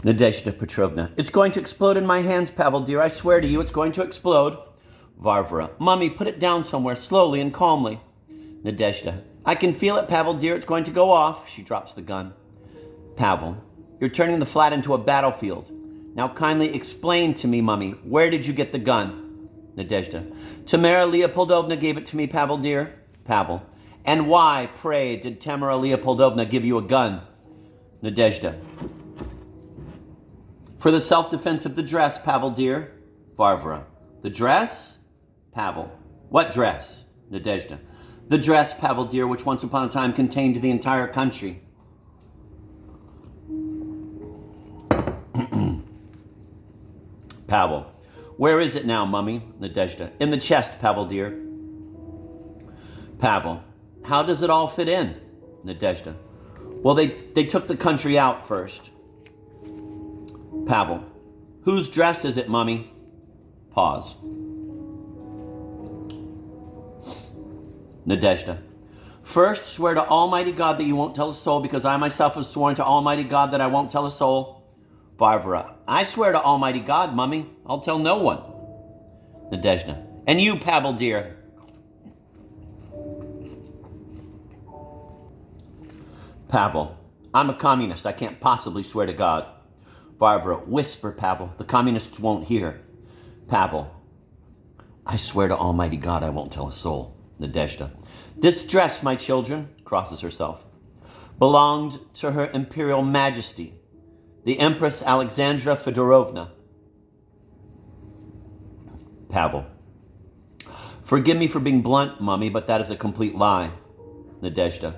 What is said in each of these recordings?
Nadezhda Petrovna. It's going to explode in my hands, Pavel, dear. I swear to you, it's going to explode. Varvara. Mummy, put it down somewhere, slowly and calmly. Nadezhda. I can feel it, Pavel, dear. It's going to go off. She drops the gun. Pavel. You're turning the flat into a battlefield. Now kindly explain to me, Mummy, where did you get the gun? Nadezhda. Tamara Leopoldovna gave it to me, Pavel, dear. Pavel. And why, pray, did Tamara Leopoldovna give you a gun? Nadezhda. For the self-defense of the dress, Pavel, dear. Varvara. The dress? Pavel. What dress? Nadezhda. The dress, Pavel, dear, which once upon a time contained the entire country. Pavel. Where is it now, Mummy? Nadezhda. In the chest, Pavel, dear. Pavel. How does it all fit in? Nadezhda. Well, they took the country out first. Pavel. Whose dress is it, Mummy? Pause. Nadezhda. First, swear to Almighty God that you won't tell a soul, because I myself have sworn to Almighty God that I won't tell a soul. Varvara. I swear to Almighty God, Mummy, I'll tell no one. Nadezhda. And you, Pavel, dear? Pavel. I'm a communist. I can't possibly swear to God. Varvara. Whisper, Pavel. The communists won't hear. Pavel. I swear to Almighty God I won't tell a soul. Nadezhda. This dress, my children, crosses herself, belonged to Her Imperial Majesty, the Empress Alexandra Fedorovna. Pavel. Forgive me for being blunt, Mummy, but that is a complete lie. Nadezhda.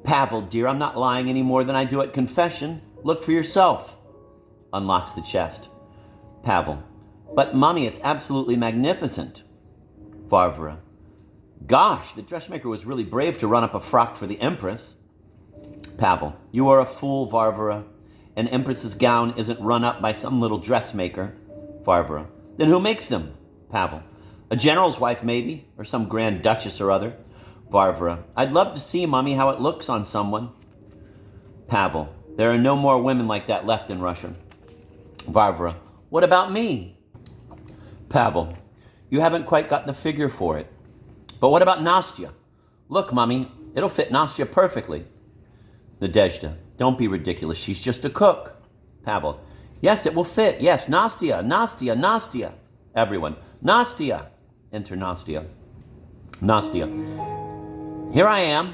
Pavel, dear, I'm not lying any more than I do at confession. Look for yourself. Unlocks the chest. Pavel. But, Mummy, it's absolutely magnificent. Varvara. Gosh, the dressmaker was really brave to run up a frock for the Empress. Pavel. You are a fool, Varvara. An Empress's gown isn't run up by some little dressmaker. Varvara. Then who makes them? Pavel. A general's wife, maybe, or some grand duchess or other. Varvara. I'd love to see, Mummy, how it looks on someone. Pavel. There are no more women like that left in Russia. Varvara. What about me? Pavel. You haven't quite got the figure for it. But what about Nastya? Look, Mummy, it'll fit Nastya perfectly. Nadezhda. Don't be ridiculous. She's just a cook. Pavel. Yes, it will fit. Yes, Nastya, Nastya, Nastya. Everyone. Nastya. Enter Nastya. Nastya. Here I am.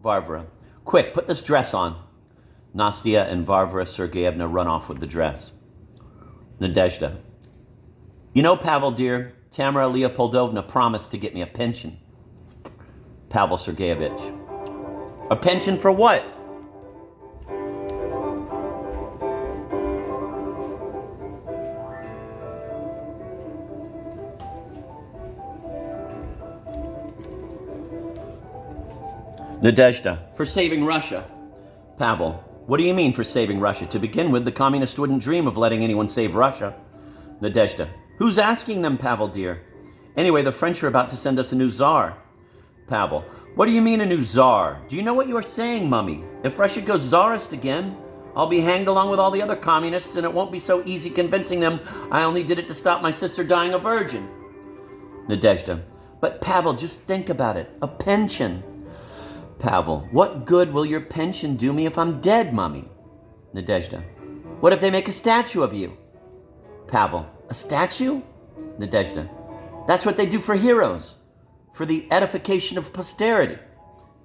Varvara. Quick, put this dress on. Nastya and Varvara Sergeyevna run off with the dress. Nadezhda. You know, Pavel, dear, Tamara Leopoldovna promised to get me a pension. Pavel Sergeyevich. A pension for what? Nadezhda. For saving Russia. Pavel. What do you mean for saving Russia? To begin with, the communists wouldn't dream of letting anyone save Russia. Nadezhda. Who's asking them, Pavel, dear? Anyway, the French are about to send us a new czar. Pavel. What do you mean a new czar? Do you know what you are saying, Mummy? If Russia goes czarist again, I'll be hanged along with all the other communists, and it won't be so easy convincing them I only did it to stop my sister dying a virgin. Nadezhda. But Pavel, just think about it. A pension. Pavel. What good will your pension do me if I'm dead, Mummy? Nadezhda. What if they make a statue of you? Pavel. A statue? Nadezhda. That's what they do for heroes. For the edification of posterity.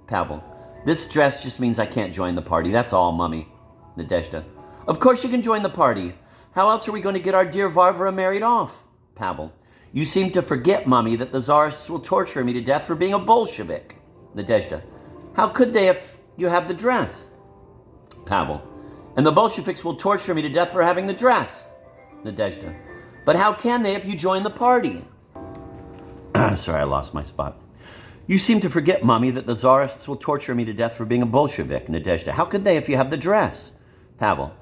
Pavel. This dress just means I can't join the party. That's all, Mummy. Nadezhda. Of course you can join the party. How else are we going to get our dear Varvara married off? Pavel. You seem to forget, Mummy, that the czarists will torture me to death for being a Bolshevik. Nadezhda. How could they if you have the dress? Pavel. And the Bolsheviks will torture me to death for having the dress. Nadezhda. But how can they if you join the party? Sorry, I lost my spot. You seem to forget, Mummy, that the czarists will torture me to death for being a Bolshevik. Nadezhda. How could they if you have the dress? Pavel.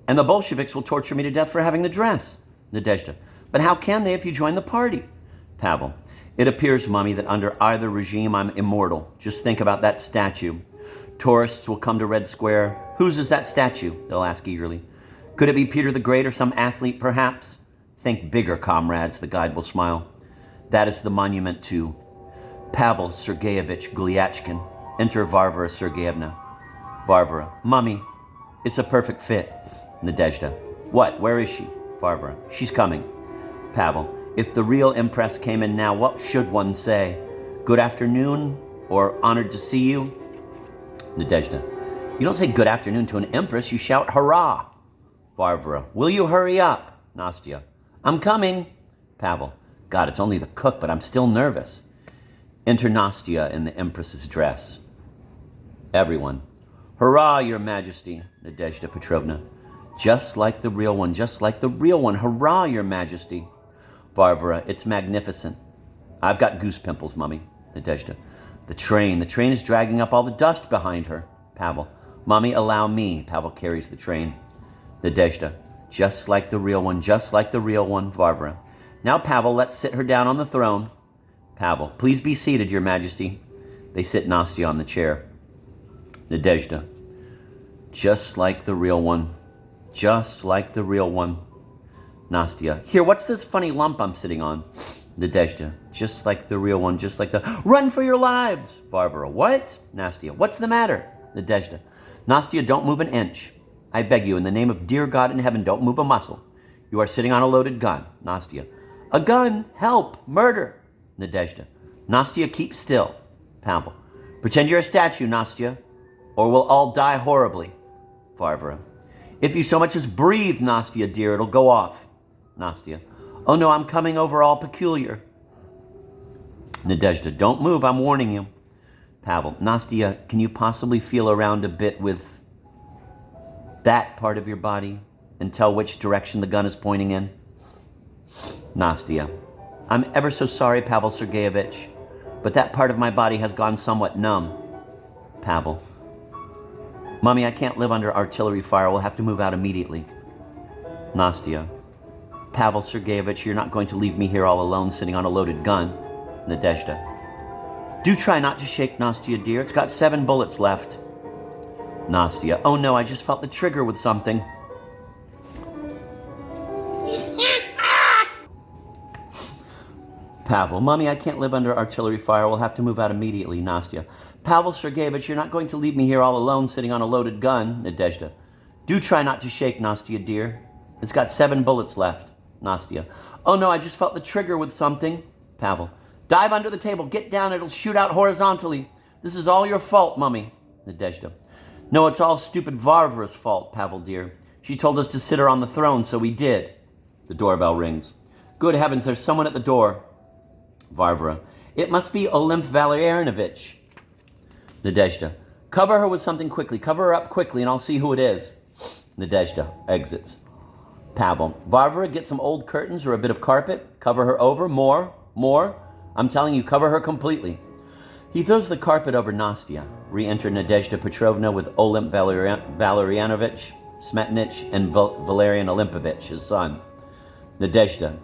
And the Bolsheviks will torture me to death for having the dress. Nadezhda. But how can they if you join the party? Pavel. It appears, Mummy, that under either regime I'm immortal. Just think about that statue. Tourists will come to Red Square. Whose is that statue? They'll ask eagerly. Could it be Peter the Great or some athlete, perhaps? Think bigger, comrades, the guide will smile. That is the monument to Pavel Sergeyevich Gulyachkin. Enter Varvara Sergeyevna. Varvara. Mummy, it's a perfect fit. Nadezhda. What? Where is she? Varvara. She's coming. Pavel. If the real Empress came in now, what should one say? Good afternoon, or honored to see you? Nadezhda. You don't say good afternoon to an empress, you shout hurrah. Varvara. Will you hurry up? Nastya. I'm coming. Pavel. God, it's only the cook, but I'm still nervous. Enter Nastya in the empress's dress. Everyone. Hurrah, your majesty, Nadezhda Petrovna. Just like the real one, just like the real one. Hurrah, your majesty. Varvara, it's magnificent. I've got goose pimples, Mummy. Nadezhda. The train is dragging up all the dust behind her. Pavel. Mummy, allow me. Pavel carries the train. Nadezhda. Just like the real one, just like the real one. Varvara. Now, Pavel, let's sit her down on the throne. Pavel. Please be seated, your majesty. They sit Nastya on the chair. Nadezhda. Just like the real one. Just like the real one. Nastya. Here, what's this funny lump I'm sitting on? Nadezhda. Just like the real one, just like the... Run for your lives! Varvara. What? Nastya. What's the matter? Nadezhda. Nastya, don't move an inch. I beg you, in the name of dear God in heaven, don't move a muscle. You are sitting on a loaded gun. Nastya. A gun! Help! Murder! Nadezhda. Nastya, keep still. Pavel. Pretend you're a statue, Nastya, or we'll all die horribly. Varvara. If you so much as breathe, Nastya, dear, it'll go off. Nastya. Oh no, I'm coming over all peculiar. Nadezhda. Don't move, I'm warning you. Pavel. Nastya, can you possibly feel around a bit with that part of your body and tell which direction the gun is pointing in? Nastya. I'm ever so sorry, Pavel Sergeyevich, but that part of my body has gone somewhat numb. Pavel. Mummy, I can't live under artillery fire. We'll have to move out immediately. Nastya. Pavel Sergeyevich, you're not going to leave me here all alone sitting on a loaded gun. Nadezhda. Do try not to shake, Nastya, dear. It's got 7 bullets left. Nastya. Oh no, I just felt the trigger with something. Pavel. Mummy, I can't live under artillery fire. We'll have to move out immediately. Nastya. Pavel Sergeyevich, you're not going to leave me here all alone sitting on a loaded gun. Nadezhda. Do try not to shake, Nastya, dear. It's got 7 bullets left. Nastya. Oh no, I just felt the trigger with something. Pavel. Dive under the table. Get down. It'll shoot out horizontally. This is all your fault, Mummy. Nadezhda. No, it's all stupid Varvara's fault, Pavel, dear. She told us to sit her on the throne, so we did. The doorbell rings. Good heavens, there's someone at the door. Varvara. It must be Olymp Valerianovich. Nadezhda. Cover her with something quickly. Cover her up quickly and I'll see who it is. Nadezhda exits. Pavel. Varvara, get some old curtains or a bit of carpet. Cover her over. More. I'm telling you, cover her completely. He throws the carpet over Nastya. Re-enter Nadezhda Petrovna with Olymp Valerianovich, Smetnich, and Valerian Olympovich, his son. Nadezhda.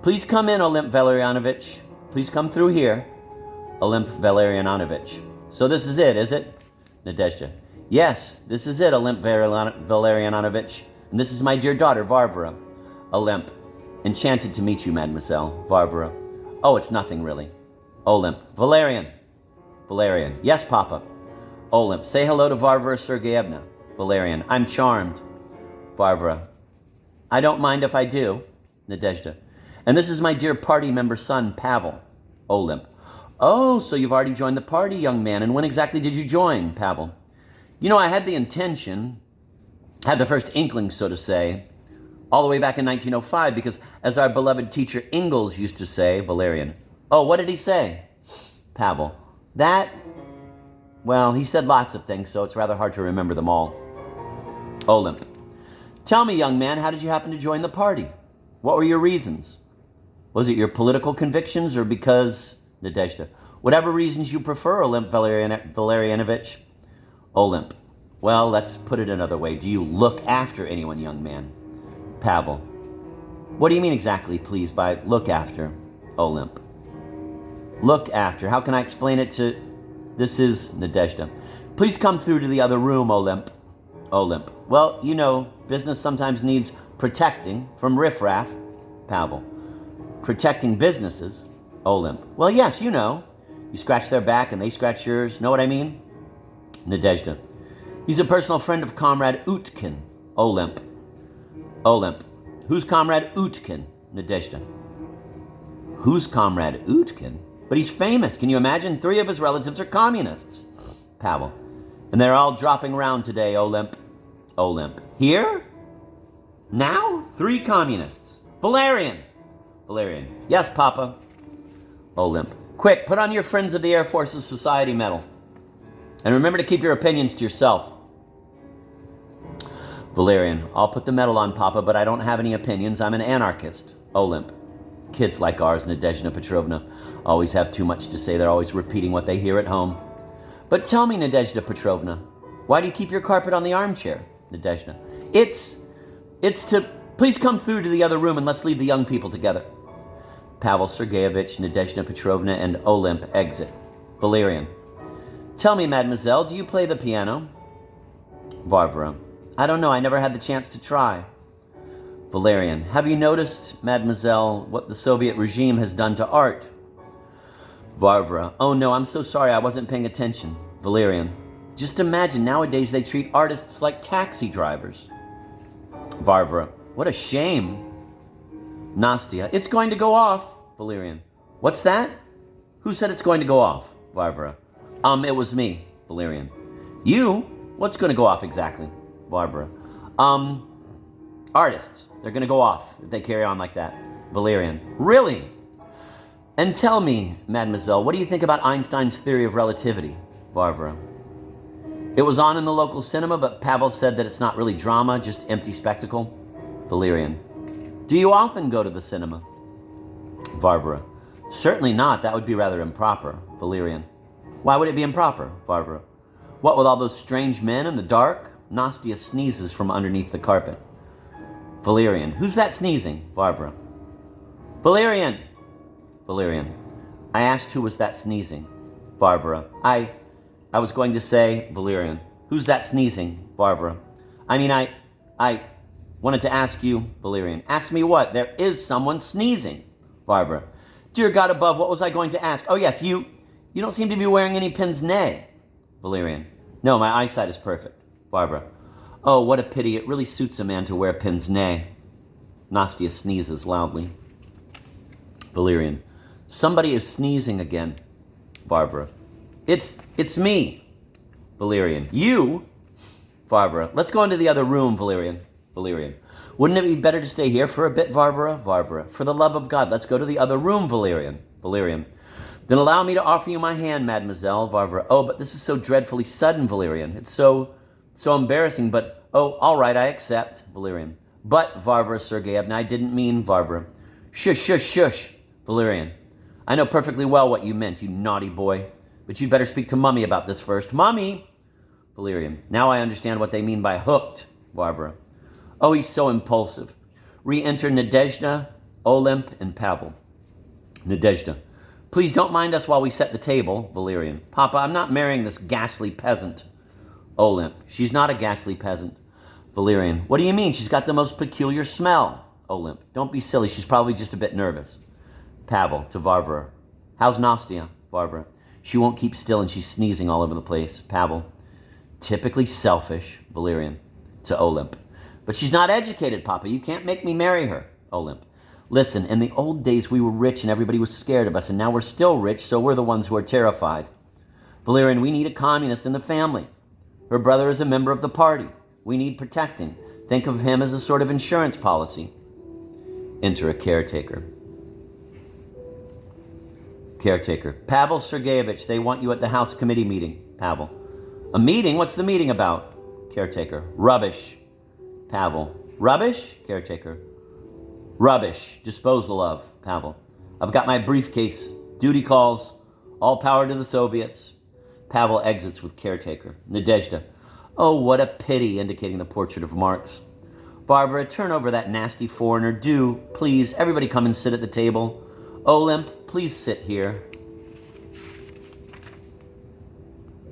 Please come in, Olymp Valerianovich. Please come through here. Olymp Valerianovich. So this is it, is it? Nadezhda. Yes, this is it, Olymp Valerianovich. And this is my dear daughter, Varvara. Olymp. Enchanted to meet you, mademoiselle. Varvara. Oh, it's nothing, really. Olymp. Valerian. Yes, Papa. Olymp. Say hello to Varvara Sergeyevna. Valerian. I'm charmed. Varvara. I don't mind if I do. Nadezhda. And this is my dear party member son, Pavel. Olymp. Oh, so you've already joined the party, young man. And when exactly did you join, Pavel? You know, I had the intention, had the first inkling, so to say, all the way back in 1905, because as our beloved teacher Ingalls used to say, Valerian. Oh, what did he say? Pavel. That, well, he said lots of things, so it's rather hard to remember them all. Olymp. Tell me, young man, how did you happen to join the party? What were your reasons? Was it your political convictions or because... Nadezhda. Whatever reasons you prefer, Olymp Valerianovich. Olymp. Well, let's put it another way. Do you look after anyone, young man? Pavel. What do you mean exactly, please, by look after? Olymp. Look after. How can I explain it to... This is Nadezhda. Please come through to the other room, Olymp. Olymp. Well, you know, business sometimes needs protecting from riffraff. Pavel. Protecting businesses. Olymp. Well, yes, you know. You scratch their back and they scratch yours. Know what I mean? Nadezhda. He's a personal friend of Comrade Utkin. Olymp. Olymp. Who's Comrade Utkin? Nadezhda. Who's Comrade Utkin? But he's famous. Can you imagine? 3 of his relatives are communists. Pavel. And they're all dropping round today, Olymp. Olymp. Here? Now? 3 communists. Valerian. Valerian. Yes, Papa. Olymp. Quick, put on your Friends of the Air Forces Society medal. And remember to keep your opinions to yourself. Valerian. I'll put the medal on, Papa, but I don't have any opinions. I'm an anarchist. Olymp. Kids like ours, Nadezhda Petrovna, always have too much to say. They're always repeating what they hear at home. But tell me, Nadezhda Petrovna, why do you keep your carpet on the armchair? Nadezhda. It's to... Please come through to the other room and let's leave the young people together. Pavel Sergeyevich, Nadezhda Petrovna, and Olymp exit. Valerian. Tell me, mademoiselle, do you play the piano? Varvara. I don't know. I never had the chance to try. Valerian. Have you noticed, mademoiselle, what the Soviet regime has done to art? Varvara. Oh no, I'm so sorry. I wasn't paying attention. Valerian. Just imagine, nowadays they treat artists like taxi drivers. Varvara. What a shame. Nastya. It's going to go off. Valerian. What's that? Who said it's going to go off? Varvara. It was me. Valerian. You? What's going to go off exactly? Varvara. Artists. They're going to go off if they carry on like that. Valerian. Really? And tell me, mademoiselle, what do you think about Einstein's theory of relativity? Varvara. It was on in the local cinema, but Pavel said that it's not really drama, just empty spectacle. Valerian. Do you often go to the cinema? Varvara. Certainly not. That would be rather improper. Valerian. Why would it be improper? Varvara. What with all those strange men in the dark? Nastya sneezes from underneath the carpet. Valerian. Who's that sneezing? Varvara. Valerian. Valerian. I asked who was that sneezing. Varvara. I was going to say, Valerian. Who's that sneezing? Varvara. I wanted to ask you, Valerian. Ask me what? There is someone sneezing. Varvara. Dear God above, what was I going to ask? Oh yes, you don't seem to be wearing any pince-nez. Valerian. No, my eyesight is perfect. Varvara. Oh, what a pity. It really suits a man to wear pince-nez. Nastya sneezes loudly. Valerian. Somebody is sneezing again. Varvara. It's me. Valerian. You? Varvara. Let's go into the other room, Valerian. Valerian. Wouldn't it be better to stay here for a bit, Varvara? Varvara. For the love of God, let's go to the other room, Valerian. Valerian. Then allow me to offer you my hand, mademoiselle. Varvara. Oh, but this is so dreadfully sudden, Valerian. It's so embarrassing, but, oh, all right, I accept. Valerian. But, Varvara Sergeyevna, I didn't mean Varvara. Shush, shush, shush. Valerian. I know perfectly well what you meant, you naughty boy. But you'd better speak to Mummy about this first. Mummy! Valerian. Now I understand what they mean by hooked. Varvara. Oh, he's so impulsive. Re-enter Nadezhda, Olymp, and Pavel. Nadezhda. Please don't mind us while we set the table. Valerian. Papa, I'm not marrying this ghastly peasant. Olymp. She's not a ghastly peasant. Valerian. What do you mean? She's got the most peculiar smell. Olymp. Don't be silly. She's probably just a bit nervous. Pavel to Varvara. How's Nastya? Varvara. She won't keep still and she's sneezing all over the place. Pavel. Typically selfish. Valerian. To Olymp. But she's not educated, Papa. You can't make me marry her. Olymp. Listen, in the old days we were rich and everybody was scared of us, and now we're still rich, so we're the ones who are terrified. Valerian, we need a communist in the family. Her brother is a member of the party. We need protecting. Think of him as a sort of insurance policy. Enter a caretaker. Caretaker. Pavel Sergeyevich, they want you at the House Committee meeting. Pavel. A meeting? What's the meeting about? Caretaker. Rubbish. Pavel. Rubbish? Caretaker. Rubbish. Disposal of. Pavel. I've got my briefcase. Duty calls. All power to the Soviets. Pavel exits with caretaker. Nadezhda. Oh, what a pity, indicating the portrait of Marx. Varvara, turn over that nasty foreigner. Do, please. Everybody come and sit at the table. Olymp, please sit here.